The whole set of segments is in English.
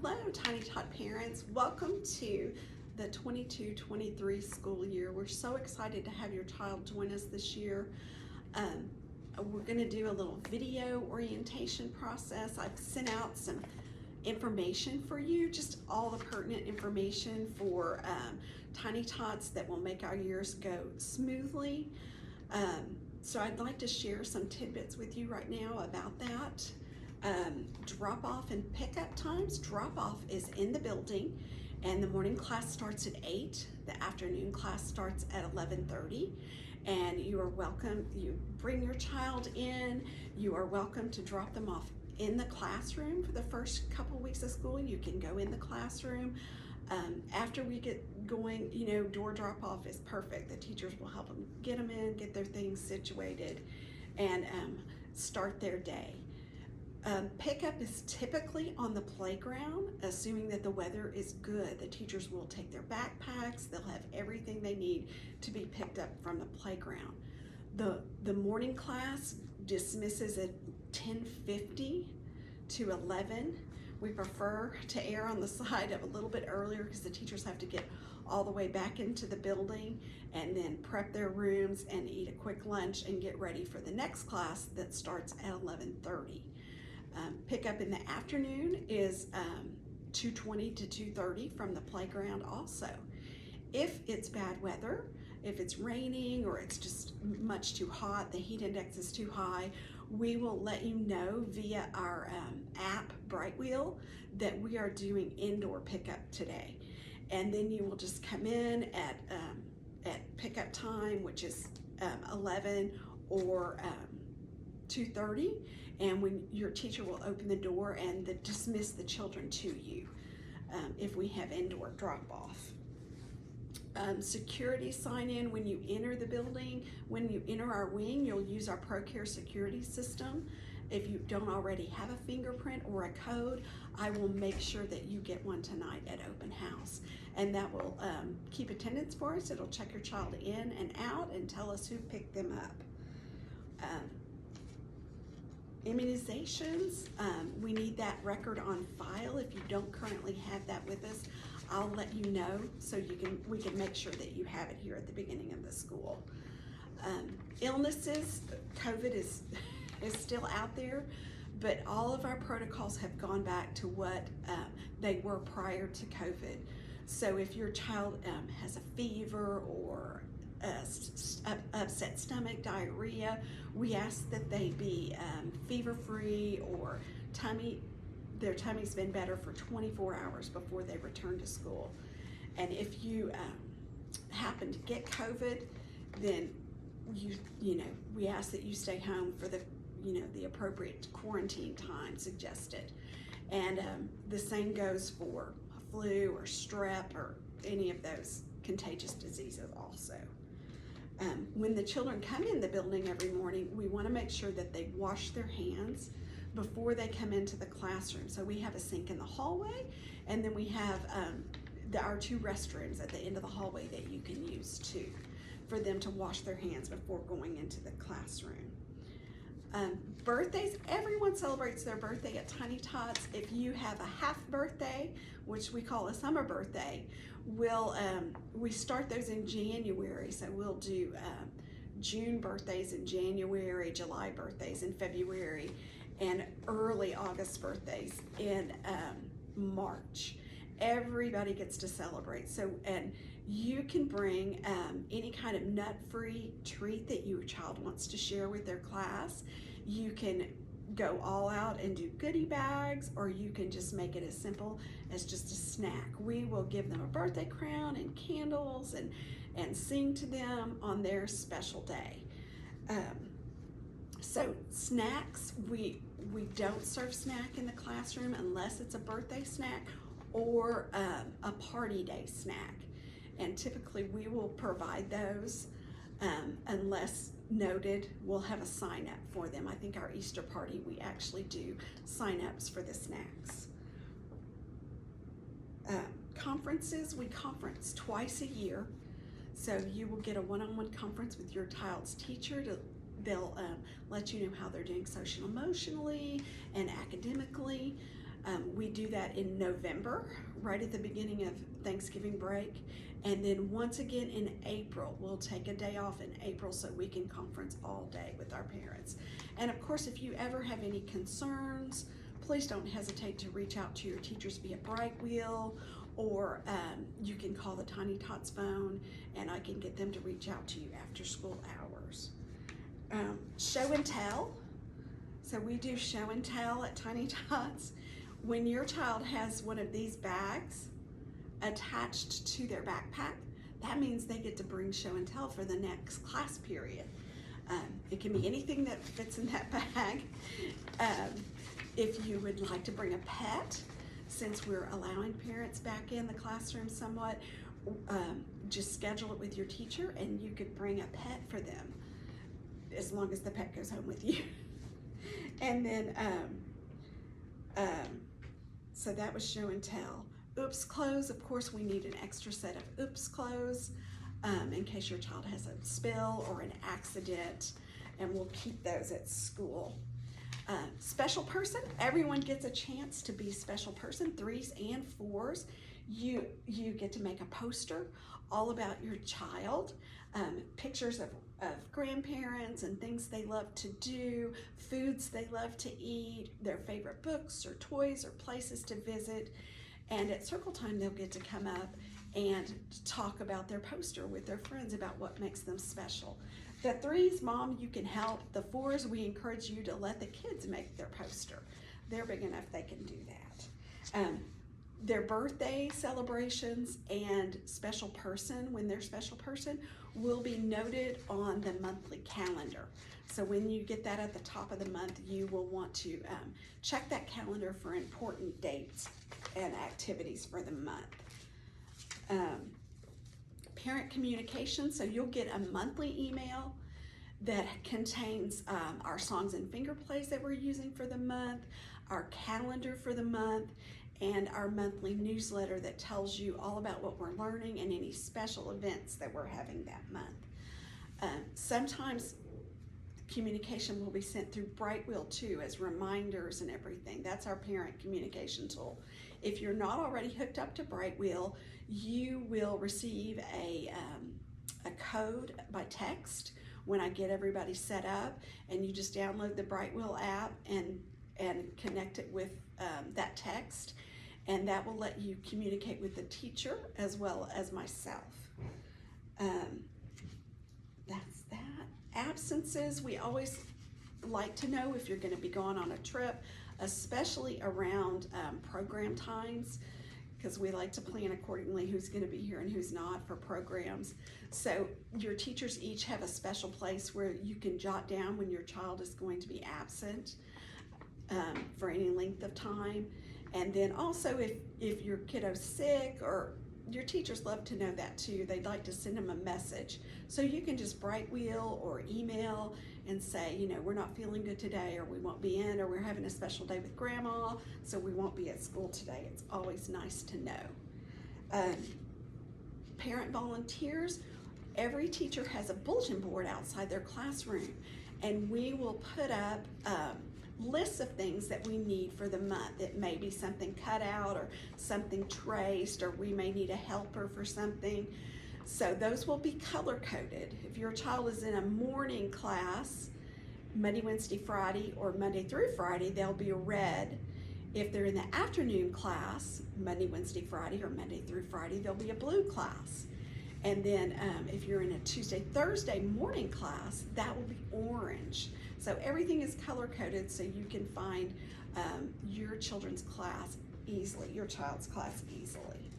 Hello, Tiny Tot parents. Welcome to the 22-23 school year. We're so excited to have your child join us this year. We're going to do a little video orientation process. I've sent out some information for you, just all the pertinent information for Tiny Tots that will make our years go smoothly. So I'd like to share some tidbits with you right now about that. Drop off and pickup times. Drop off is in the building and the morning class starts at 8. The afternoon class starts at 11:30, and you are welcome. You bring your child in. You are welcome to drop them off in the classroom for the first couple weeks of school. You can go in the classroom. After we get going, door drop off is perfect. The teachers will help them get in, get their things situated, and start their day. Pickup is typically on the playground, assuming that the weather is good. The teachers will take their backpacks. They'll have everything they need to be picked up from the playground. The morning class dismisses at 10:50 to 11. We prefer to err on the side of a little bit earlier because the teachers have to get all the way back into the building and then prep their rooms and eat a quick lunch and get ready for the next class that starts at 11:30. Pickup in the afternoon is 2:20 to 2:30 from the playground also. If it's bad weather, if it's raining or it's just much too hot, the heat index is too high, we will let you know via our app Brightwheel that we are doing indoor pickup today. And then you will just come in at pickup time, which is 11 or 2:30, and when your teacher will open the door and dismiss the children to you if we have indoor drop-off. Security sign-in when you enter the building. When you enter our wing, you'll use our ProCare security system. If you don't already have a fingerprint or a code, I will make sure that you get one tonight at open house, and that will keep attendance for us. It'll check your child in and out and tell us who picked them up. Immunizations, we need that record on file. If you don't currently have that with us, I'll let you know so we can make sure that you have it here at the beginning of the school. Illnesses, COVID is still out there, but all of our protocols have gone back to what they were prior to COVID. So if your child has a fever or upset stomach, diarrhea, we ask that they be fever-free or their tummy's been better for 24 hours before they return to school. And if you happen to get COVID, then we ask that you stay home for the appropriate quarantine time suggested. And the same goes for flu or strep or any of those contagious diseases also. When the children come in the building every morning, we want to make sure that they wash their hands before they come into the classroom. So we have a sink in the hallway, and then we have our 2 restrooms at the end of the hallway that you can use too, for them to wash their hands before going into the classroom. Birthdays, everyone celebrates their birthday at Tiny Tots. If you have a half birthday, which we call a summer birthday, we start those in January. So we'll do June birthdays in January, July birthdays in February, and early August birthdays in March. Everybody gets to celebrate. So, and you can bring any kind of nut-free treat that your child wants to share with their class. You can go all out and do goodie bags, or you can just make it as simple as just a snack. We will give them a birthday crown and candles and sing to them on their special day. So snacks, we don't serve snack in the classroom unless it's a birthday snack or a party day snack. And typically we will provide those unless noted. We'll have a sign up for them. I think our Easter party, we actually do sign ups for the snacks. Conferences, we conference twice a year. So you will get a one-on-one conference with your child's teacher. They'll let you know how they're doing social emotionally and academically. We We do that in November, right at the beginning of Thanksgiving break. And then once again in April, we'll take a day off in April so we can conference all day with our parents. And of course, if you ever have any concerns, please don't hesitate to reach out to your teachers via Brightwheel, or you can call the Tiny Tots phone and I can get them to reach out to you after school hours. Show and tell. So we do show and tell at Tiny Tots. When your child has one of these bags attached to their backpack, that means they get to bring show and tell for the next class period. It can be anything that fits in that bag. If you would like to bring a pet, since we're allowing parents back in the classroom somewhat, just schedule it with your teacher and you could bring a pet for them, as long as the pet goes home with you. And then, so that was show and tell. Oops clothes, of course we need an extra set of oops clothes in case your child has a spill or an accident, and we'll keep those at school. Special person, everyone gets a chance to be special person, 3s and 4s. You get to make a poster all about your child, pictures of grandparents and things they love to do, foods they love to eat, their favorite books or toys or places to visit. And at circle time, they'll get to come up and talk about their poster with their friends about what makes them special. The 3s, Mom, you can help. The 4s, we encourage you to let the kids make their poster. They're big enough they can do that. Their birthday celebrations and special person, when they're special person, will be noted on the monthly calendar. So when you get that at the top of the month, you will want to check that calendar for important dates and activities for the month. Parent communication, so you'll get a monthly email that contains our songs and finger plays that we're using for the month, our calendar for the month, and our monthly newsletter that tells you all about what we're learning and any special events that we're having that month. Sometimes communication will be sent through Brightwheel too, as reminders and everything. That's our parent communication tool. If you're not already hooked up to Brightwheel, you will receive a code by text when I get everybody set up, and you just download the Brightwheel app and connect it with that text, and that will let you communicate with the teacher as well as myself. That's that. Absences, we always like to know if you're going to be going on a trip, especially around program times, because we like to plan accordingly who's going to be here and who's not for programs. So your teachers each have a special place where you can jot down when your child is going to be absent for any length of time. And then also if your kiddo's sick, or your teachers love to know that too, they'd like to send them a message. So you can just Brightwheel or email and say, you know, we're not feeling good today, or we won't be in, or we're having a special day with grandma, so we won't be at school today. It's always nice to know. Parent volunteers, every teacher has a bulletin board outside their classroom, and we will put up lists of things that we need for the month. It may be something cut out or something traced, or we may need a helper for something. So those will be color coded. If your child is in a morning class, Monday, Wednesday, Friday, or Monday through Friday, they'll be red. If they're in the afternoon class, Monday, Wednesday, Friday, or Monday through Friday, there'll be a blue class. And then if you're in a Tuesday, Thursday morning class, that will be orange. So everything is color coded so you can find your children's class easily, your child's class easily.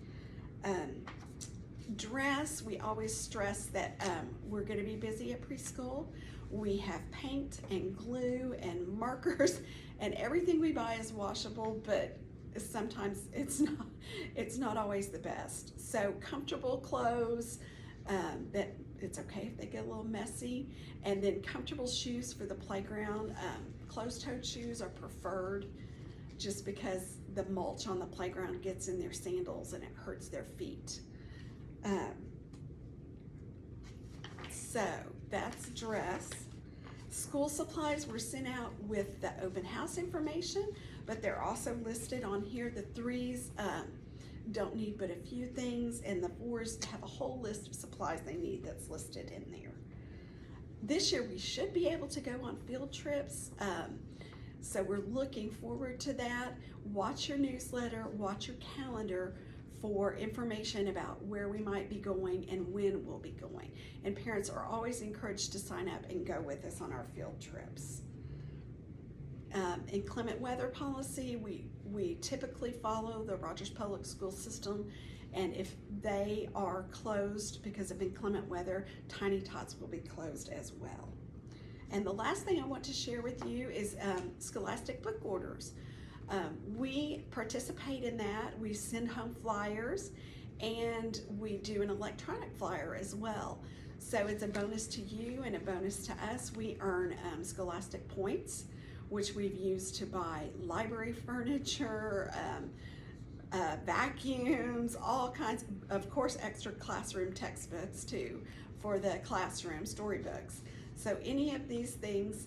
Dress, we always stress that we're going to be busy at preschool. We have paint and glue and markers, and everything we buy is washable, but sometimes it's not always the best. So comfortable clothes, that it's okay if they get a little messy, and then comfortable shoes for the playground. Closed-toed shoes are preferred, just because the mulch on the playground gets in their sandals and it hurts their feet. So that's dress. School supplies were sent out with the open house information, but they're also listed on here. The 3s don't need but a few things, and the 4s have a whole list of supplies they need that's listed in there. This year we should be able to go on field trips, so we're looking forward to that. Watch your newsletter, watch your calendar for information about where we might be going and when we'll be going. And parents are always encouraged to sign up and go with us on our field trips. Inclement weather policy, we typically follow the Rogers Public School System, and if they are closed because of inclement weather, Tiny Tots will be closed as well. And the last thing I want to share with you is Scholastic book orders. We participate in that. We send home flyers, and we do an electronic flyer as well. So it's a bonus to you and a bonus to us. We earn Scholastic points, which we've used to buy library furniture, vacuums, all kinds, of course, extra classroom textbooks too for the classroom, storybooks. So any of these things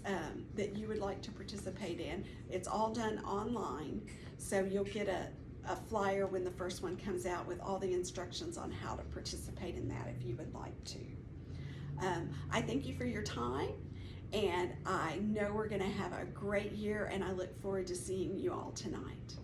that you would like to participate in, it's all done online. So you'll get a flyer when the first one comes out with all the instructions on how to participate in that if you would like to. I thank you for your time, and I know we're gonna have a great year, and I look forward to seeing you all tonight.